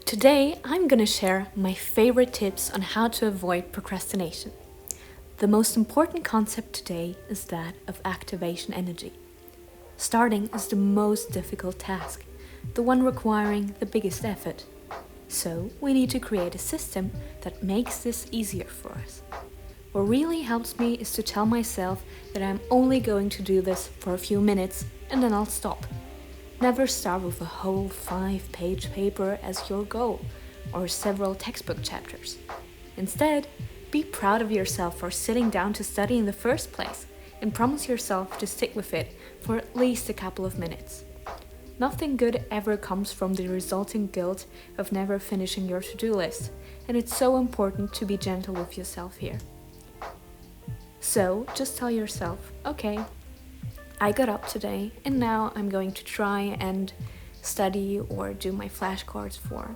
Today, I'm gonna share my favorite tips on how to avoid procrastination. The most important concept today is that of activation energy. Starting is the most difficult task, the one requiring the biggest effort. So, we need to create a system that makes this easier for us. What really helps me is to tell myself that I'm only going to do this for a few minutes and then I'll stop. Never start with a whole 5-page paper as your goal, or several textbook chapters. Instead, be proud of yourself for sitting down to study in the first place, and promise yourself to stick with it for at least a couple of minutes. Nothing good ever comes from the resulting guilt of never finishing your to-do list, and it's so important to be gentle with yourself here. So, just tell yourself, okay, I got up today and now I'm going to try and study or do my flashcards for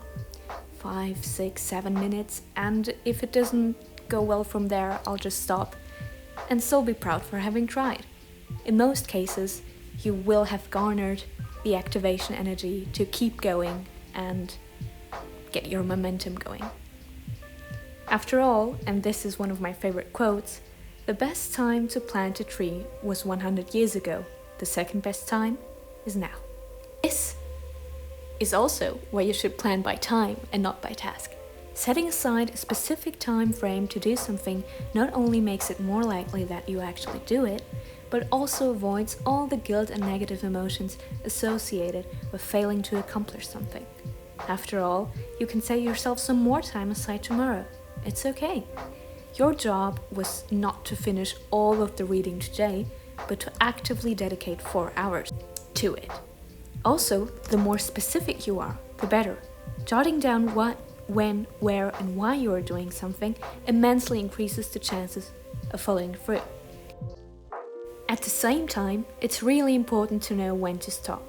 5, 6, 7 minutes, and if it doesn't go well from there, I'll just stop and still be proud for having tried. In most cases, you will have garnered the activation energy to keep going and get your momentum going. After all, and this is one of my favorite quotes, the best time to plant a tree was 100 years ago. The second best time is now. This is also where you should plan by time and not by task. Setting aside a specific time frame to do something not only makes it more likely that you actually do it, but also avoids all the guilt and negative emotions associated with failing to accomplish something. After all, you can set yourself some more time aside tomorrow. It's okay. Your job was not to finish all of the reading today, but to actively dedicate 4 hours to it. Also, the more specific you are, the better. Jotting down what, when, where, and why you are doing something immensely increases the chances of following through. At the same time, it's really important to know when to stop.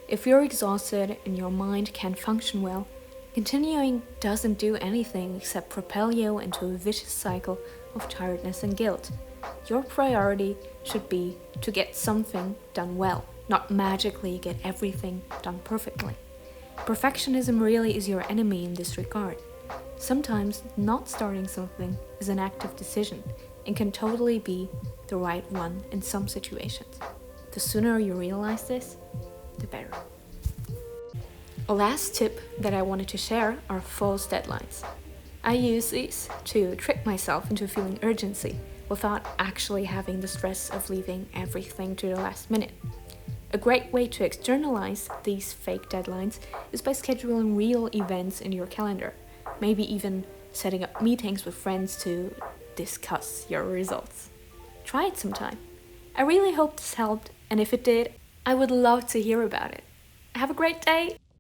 If you're exhausted and your mind can't function well, continuing doesn't do anything except propel you into a vicious cycle of tiredness and guilt. Your priority should be to get something done well, not magically get everything done perfectly. Perfectionism really is your enemy in this regard. Sometimes not starting something is an active decision and can totally be the right one in some situations. The sooner you realize this, the better. A last tip that I wanted to share are false deadlines. I use these to trick myself into feeling urgency without actually having the stress of leaving everything to the last minute. A great way to externalize these fake deadlines is by scheduling real events in your calendar, maybe even setting up meetings with friends to discuss your results. Try it sometime. I really hope this helped, and if it did, I would love to hear about it. Have a great day!